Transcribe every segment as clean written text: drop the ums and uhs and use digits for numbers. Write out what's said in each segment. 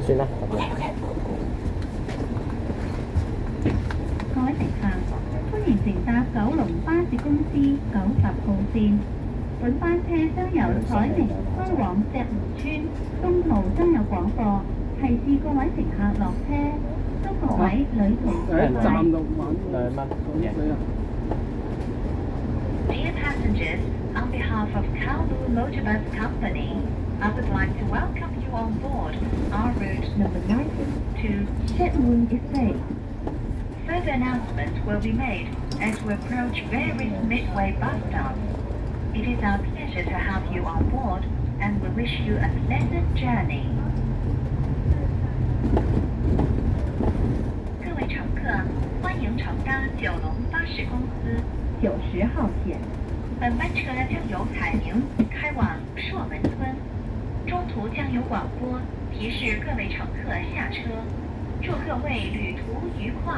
算啦。各位乘客，歡迎乘搭九龍巴士公司90號線。本班車將由彩明開往石湖村，中途將有廣播，提示各位乘客落車。祝各位旅途愉快。站度2蚊。Dear passengers, on behalf of Kowloon Motorbus Company, I would like to welcome you on board our route number 9 to Shetwoon Estate. Further announcements will be made as we approach various midway bus stops. It is our pleasure to have you on board and we wish you a pleasant journey. 各位乘客，欢迎乘搭九龙巴士公司90号线。本班车将由彩明开往朔门村，中途将有广播提示各位乘客下车。祝各位旅途愉快。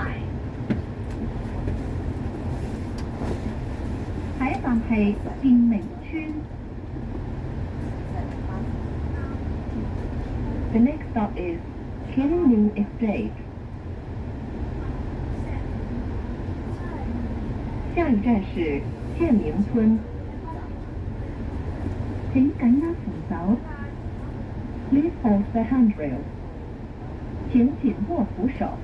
下一站係建明村。The next stop is Kowloon Estate. 下一站是建明村。請緊握扶手。Please hold the handrail. 請緊握扶手。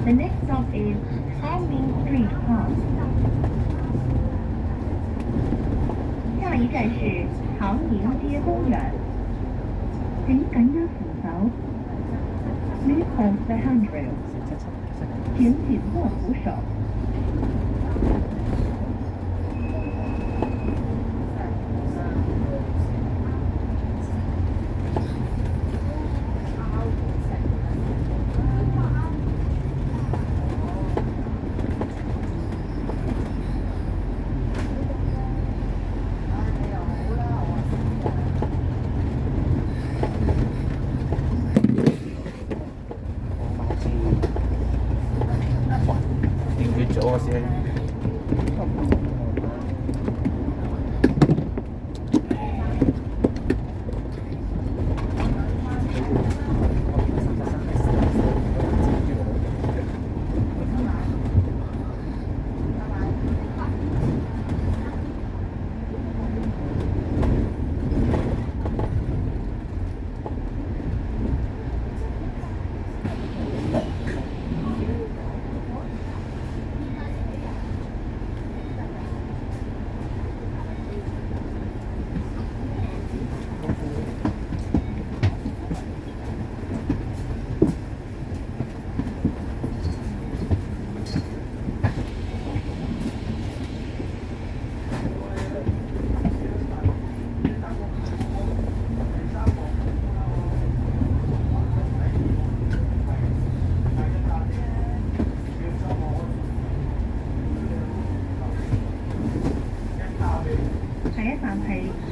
The next stop is Hongming Street Park. 下一站是长宁街公园。请緊握扶手。Please hold the handrail. 請緊握扶手。咗先。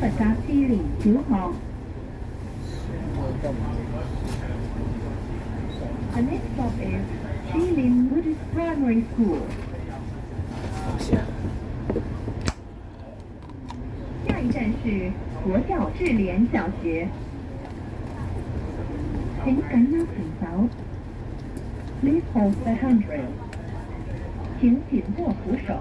佛澤志蓮小學。The next stop is Shilin Buddhist Primary School。好像下一站是佛教智聯小學。請緊握扶手。Please hold the handrail。請緊握扶手。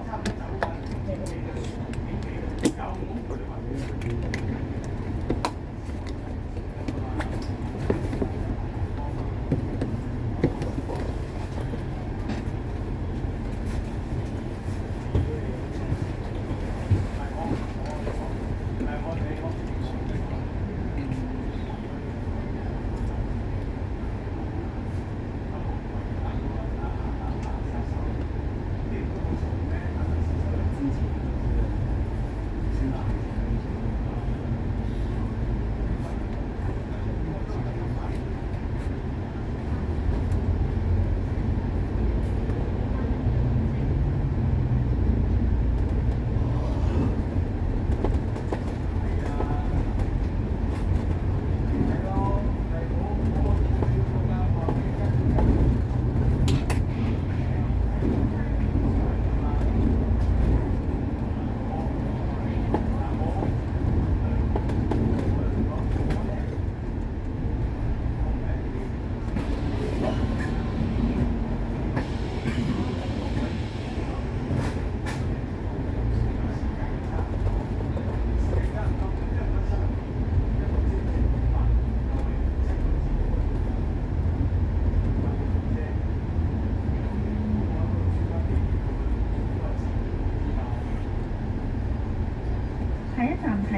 下一站係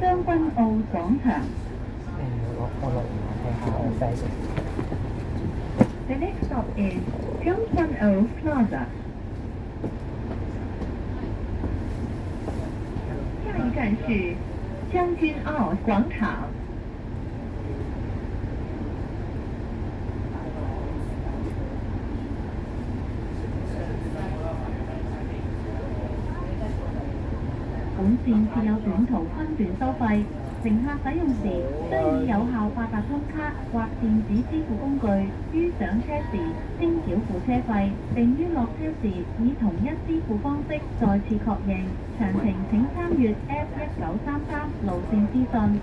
將軍澳廣場。我落睇下我 face。 The next stop is 將軍澳 Plaza。下一站是將軍澳廣場。本線設有短途分段收費，乘客使用時需以有效八達通卡或電子支付工具，於上車時先繳付車費，並於落車時以同一支付方式再次確認。詳情請參閱 F1933路線資訊。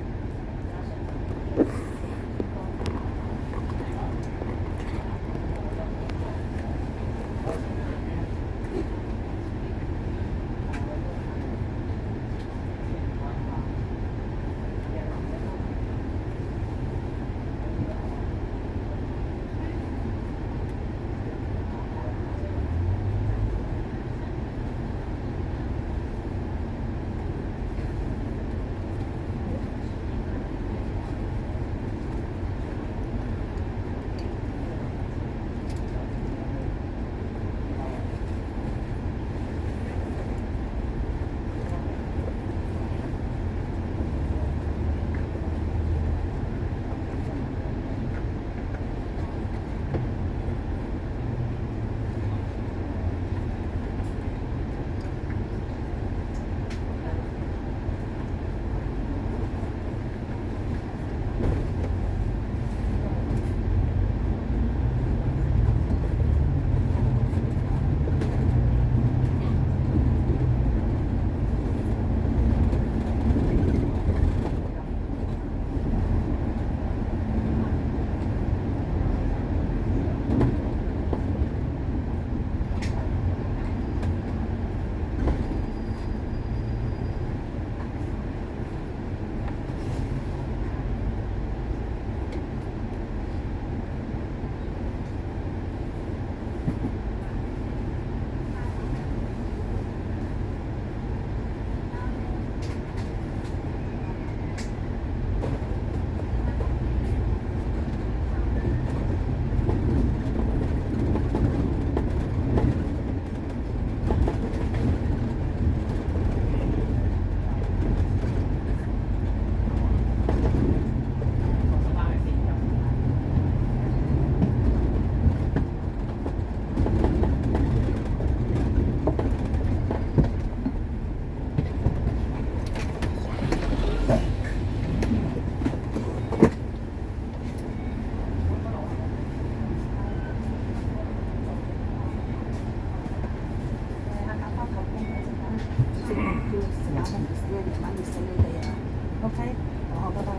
OK，好，拜拜。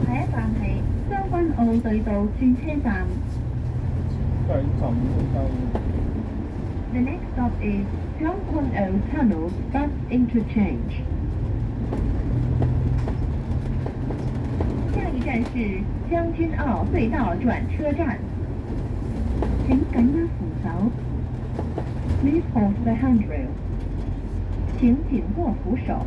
下一站係將軍澳對道轉車站。對站到 The next stop is 將軍澳 Tunnel Bus Interchange。下一站是將軍澳隧道轉車站。請緊握扶手。Please hold the handrail。請緊握扶手。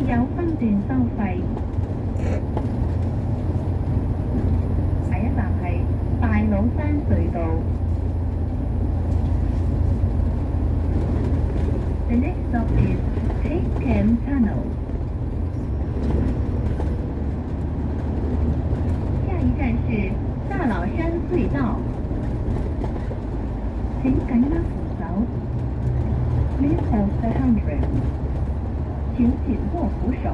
有分段收費。下一站係大老山隧道。The next stop is Take Cam Tunnel。下一站是大老山隧道。請緊握扶手。Please hold the handrail。請緊握扶手。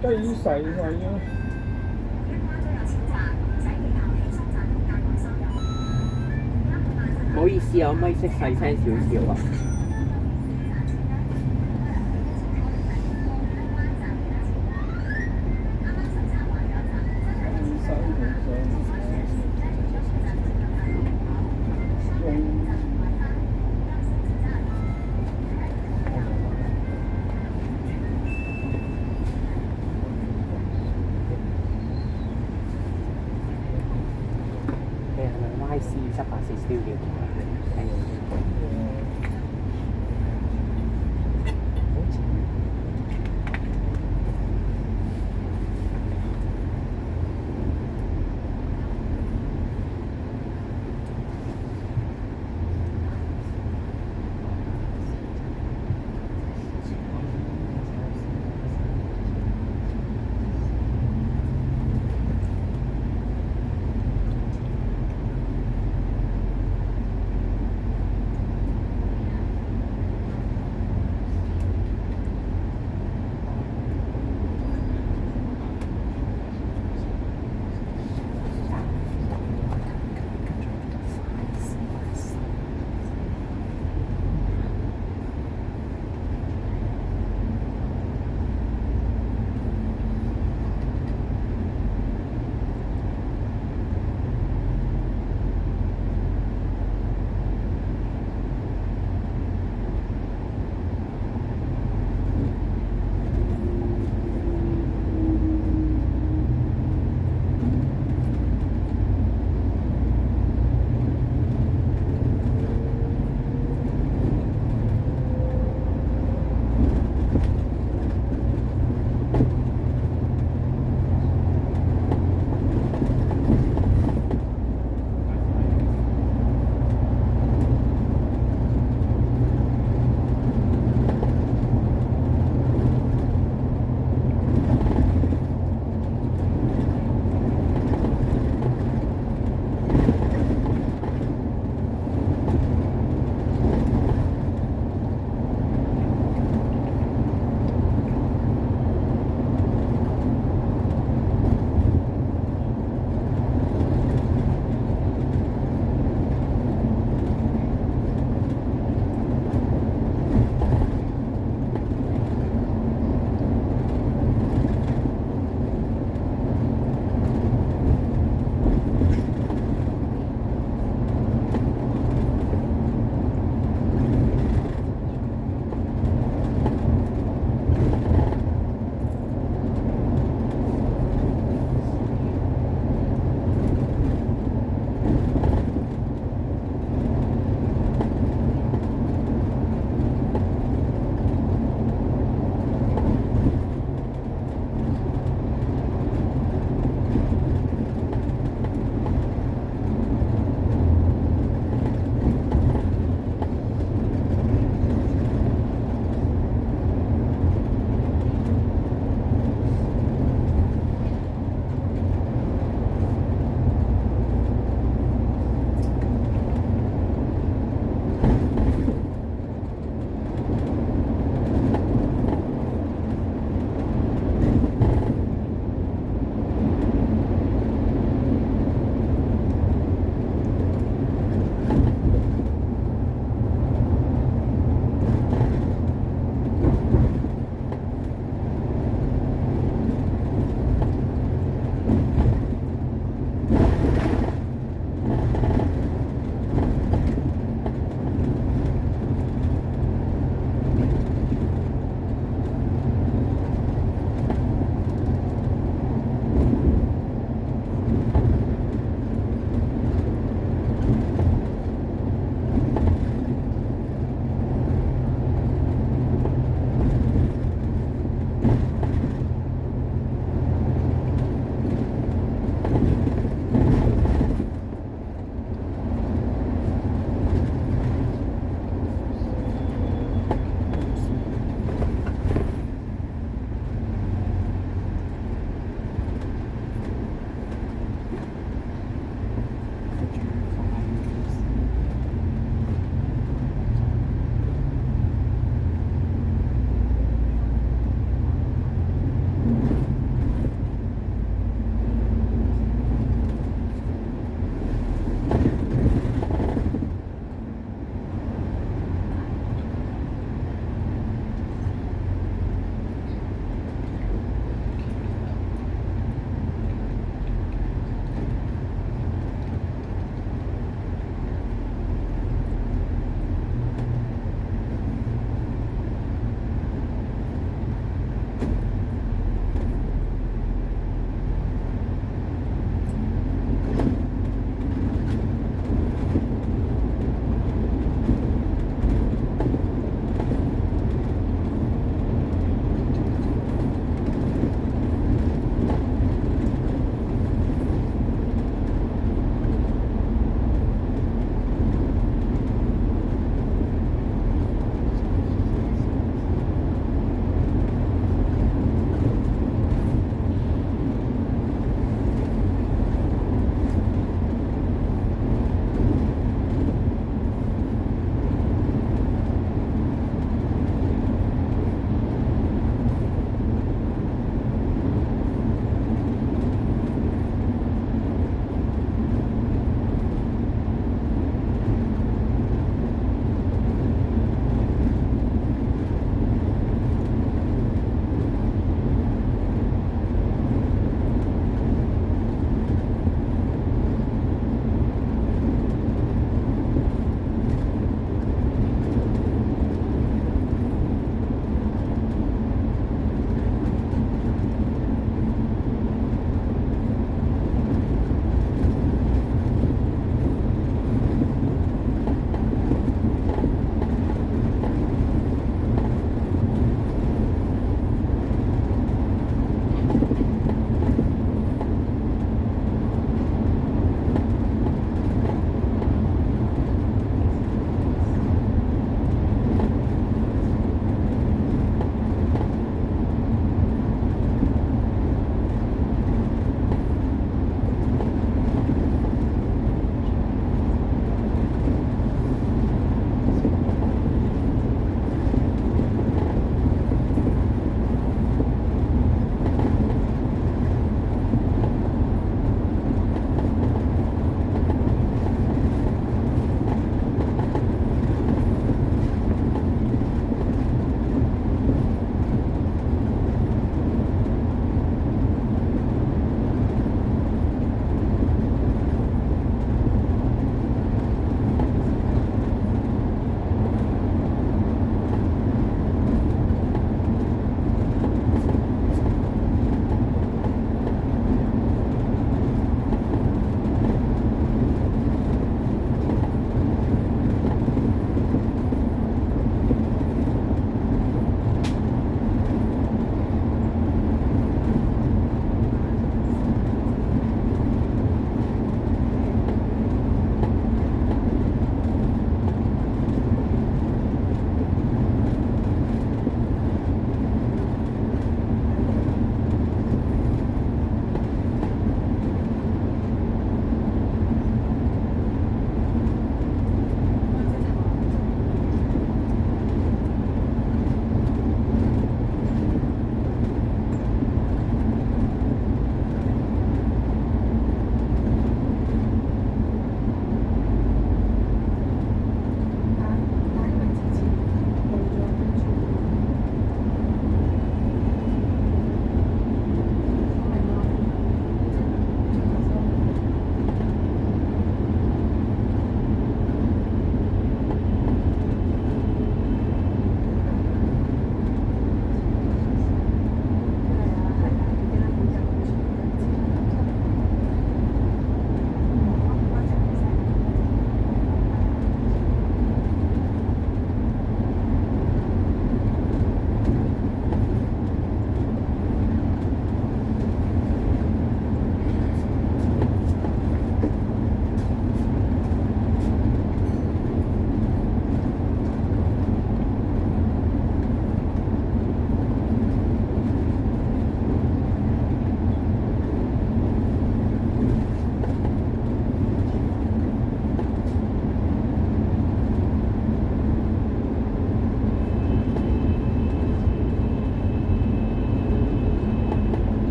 即係已經洗曬咗。唔好意思啊，可唔可以識細聲少少啊？YC 784 Studio 係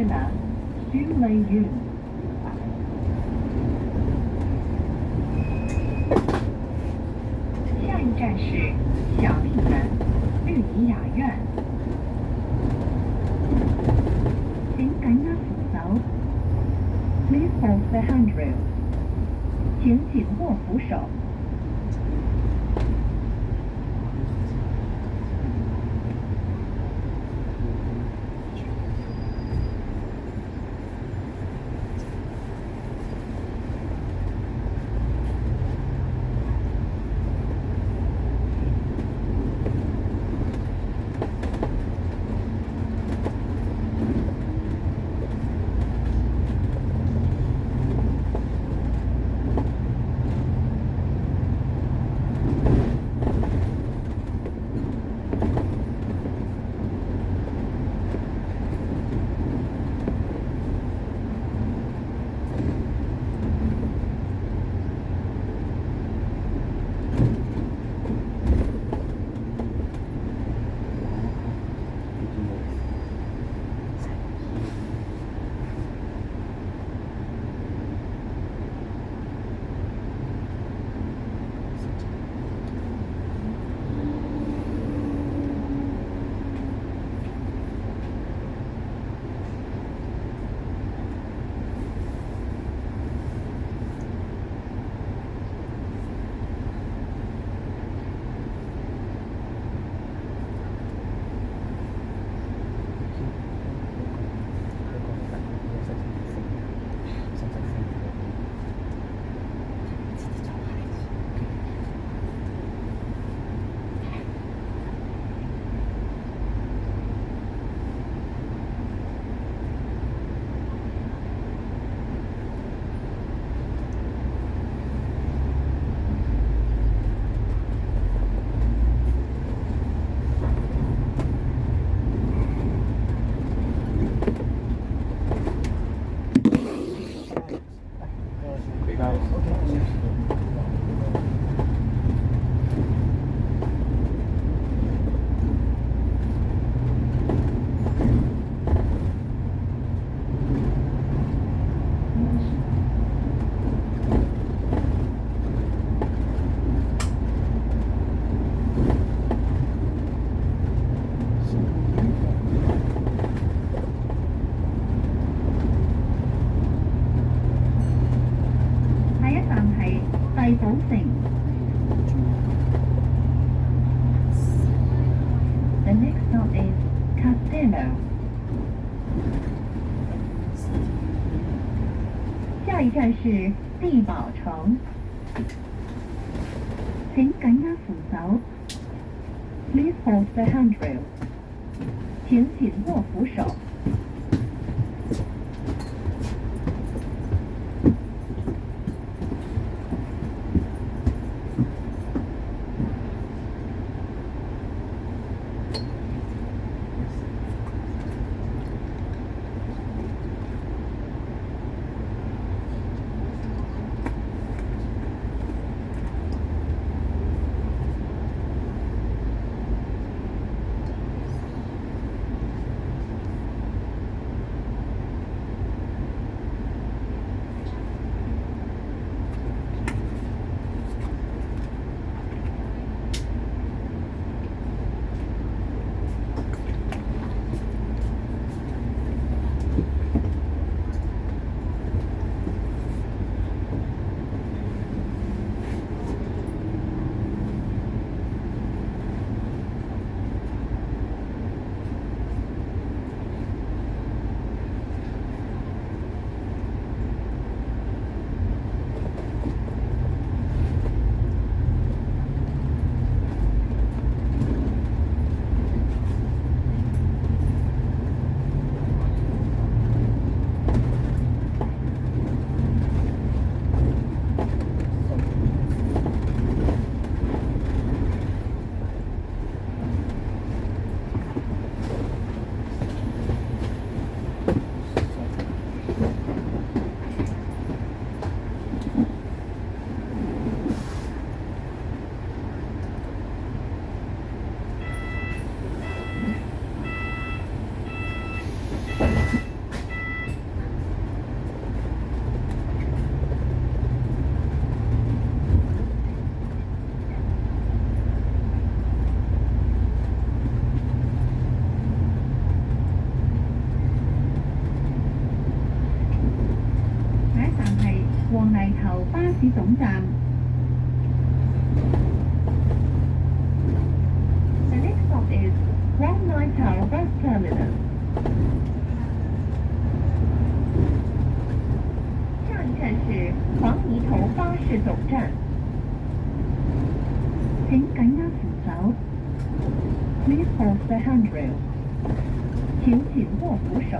接了徐雷云。下一站是小丽园绿怡雅苑。請緊握扶手。Please hold the handrail. 請緊握扶手。麗寶城。The next stop is Castello。下一站是地堡城。請緊握扶手。Please hold the handrail。請緊握扶手。士總站。The next stop is Wang Nai Tao Bus Terminus. 下一站是黃泥頭巴士總站。請緊握扶手。Please hold the handrail. 請緊握扶手。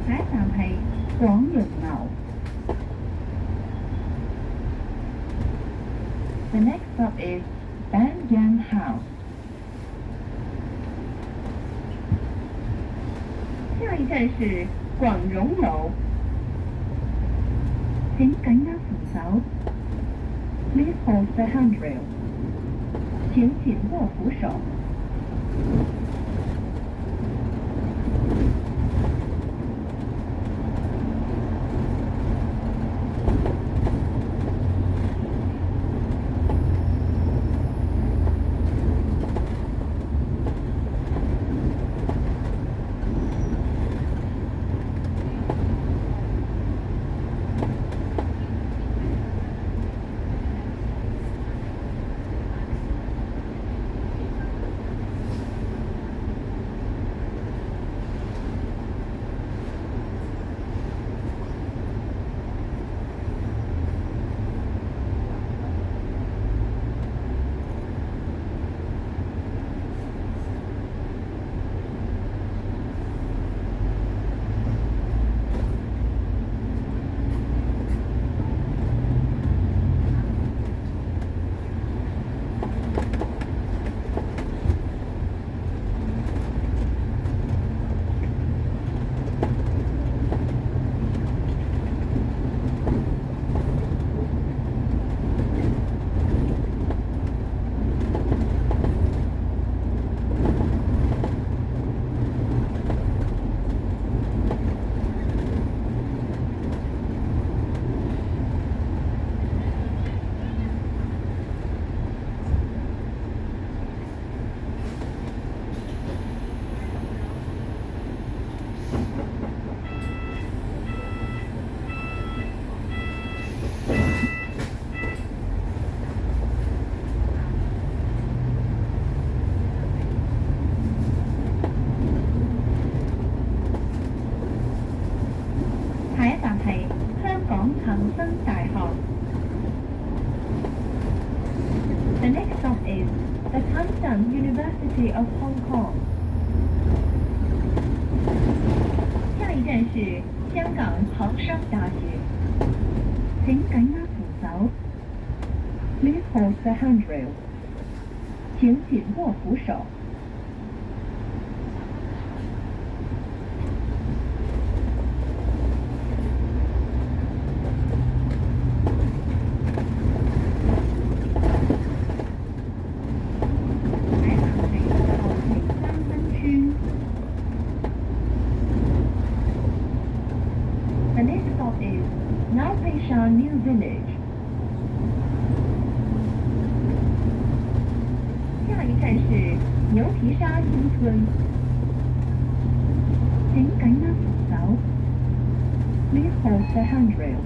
下一站係廣榮樓。The next stop is Banyang House. 下一站是廣榮樓。請緊握扶手。Please hold the handrail. 請緊握扶手。下一站係香港恒生大學。The next stop is the Tanshan University of Hong Kong. 下一站是香港恒生大學。請緊握扶手。Please hold the handrail. 請緊握扶手。The next stop is Nau Pei Shan New Village. 下一站是是牛皮沙新村，請緊握扶手。Please hold the handrail。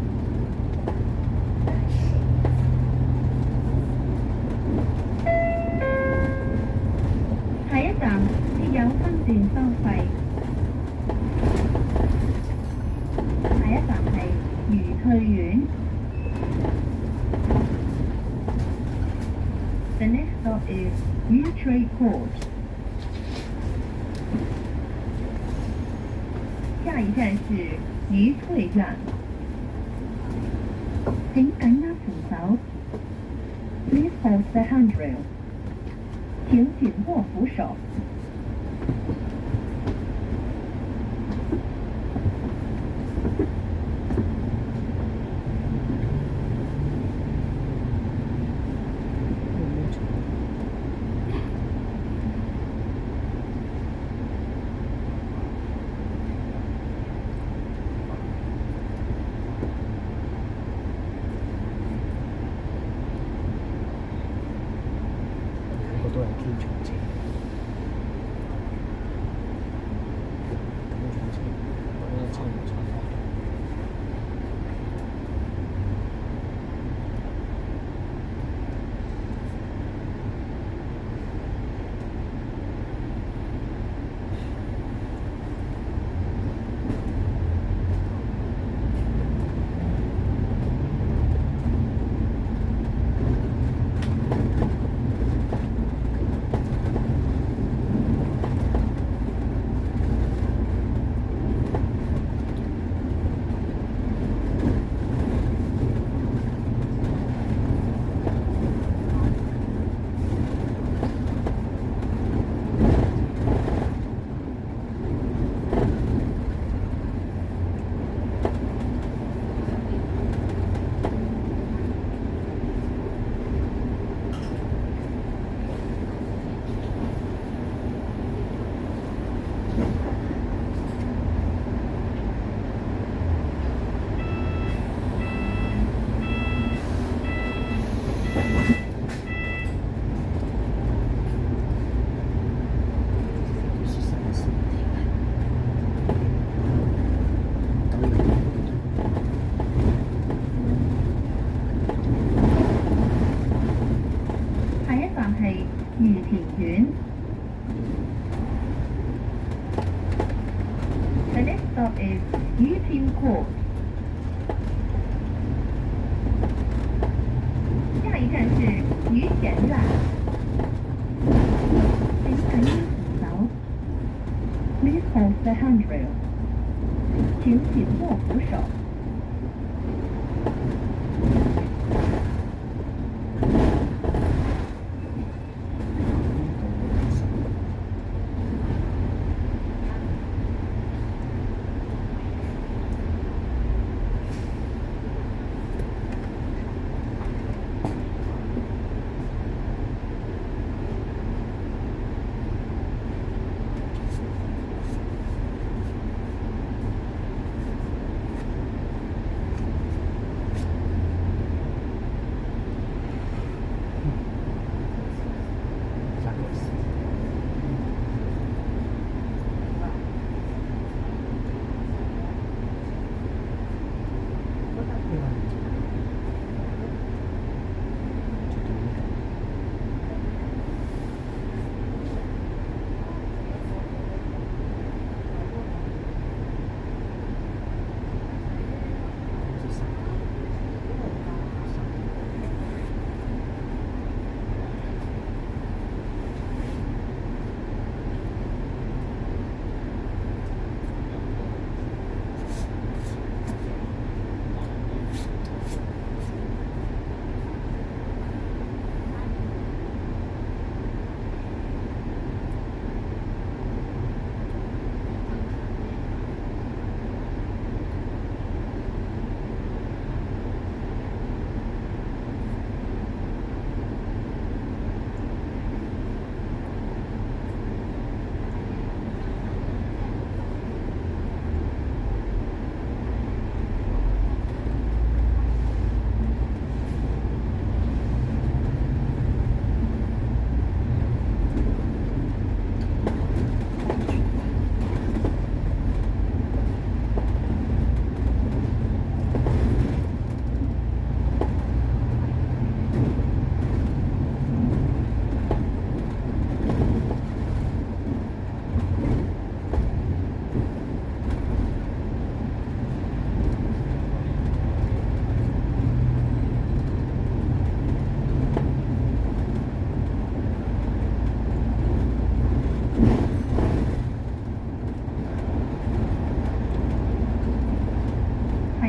下一站設有分段收費。下一站係愉翠苑。The next stop is Yutri Court。下一站是愉翠苑。請緊握扶手。Please hold the handrail。請緊握扶手。好多人傾重車，傾重車，我覺得差唔多。御田苑。The next stop is Yutian Court。下一站是于田苑。请紧握扶手。Please hold the handrail。请紧握扶手。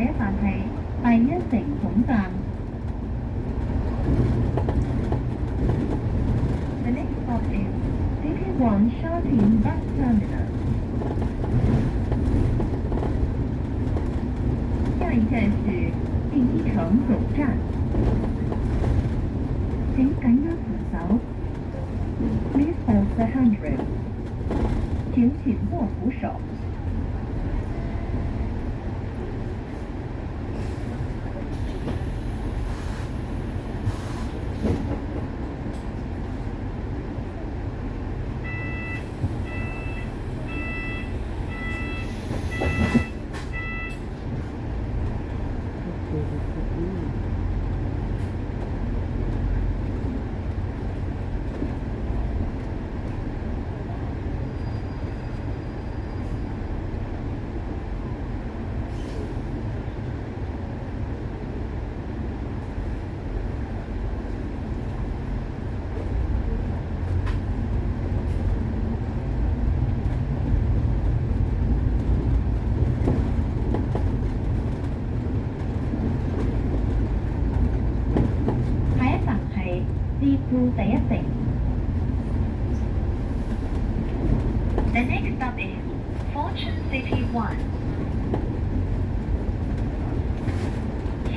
一站係第一城總站。The next stop is City One Shatin Bus Terminal. 下一站是第一城总站，請緊握扶手。Please hold the handrail. 請緊握扶手。第一城。The next stop is Fortune City One.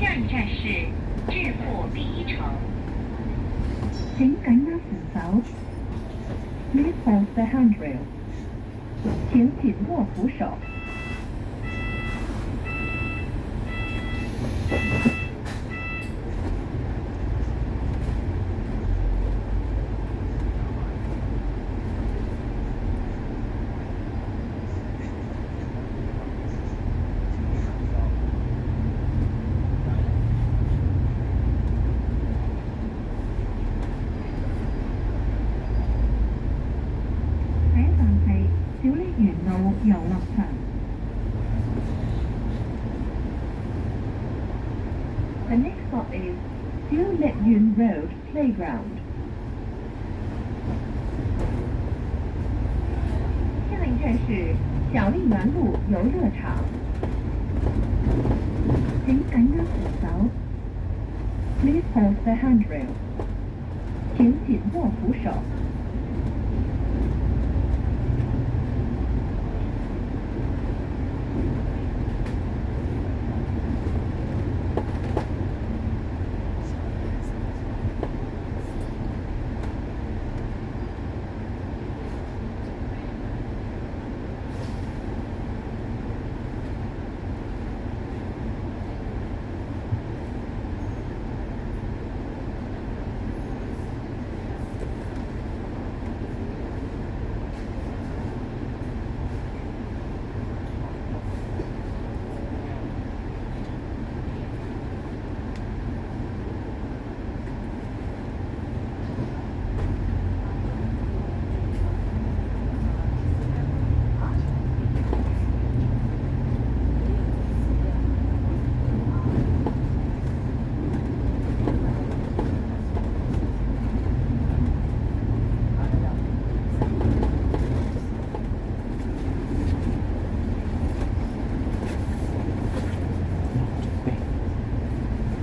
下一站是致富第一城。請緊握扶手。Please hold the handrail. 請緊握扶手。遊樂場。The next stop is 小瀝源 Road Playground. 下一站是小瀝源路遊樂場。請緊握扶手。Please hold the handrail. 請緊握扶手。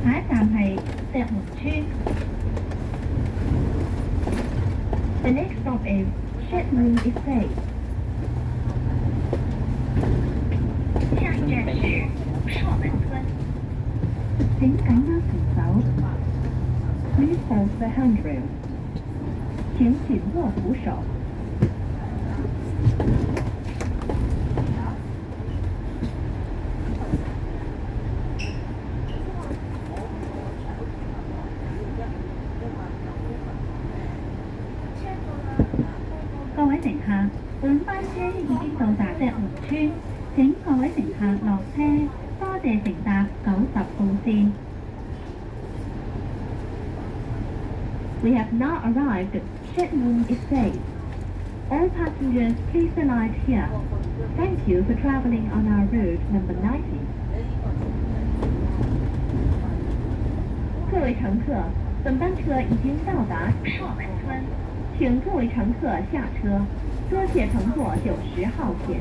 下一站係石門村。The next stop is Shetland Estate. 下一站是朔門村。請緊握扶手。Please hold the handrail. 請緊握扶手。各位乘客，本班車已經到達石門村，請各位乘客落車，多謝乘搭90號線。We have now arrived at Shetland Estate. All passengers, please alight here. Thank you for traveling on our route number 90. 各位乘客，本班車已經到達朔門村。請各位乘客下車，多謝乘坐90號線。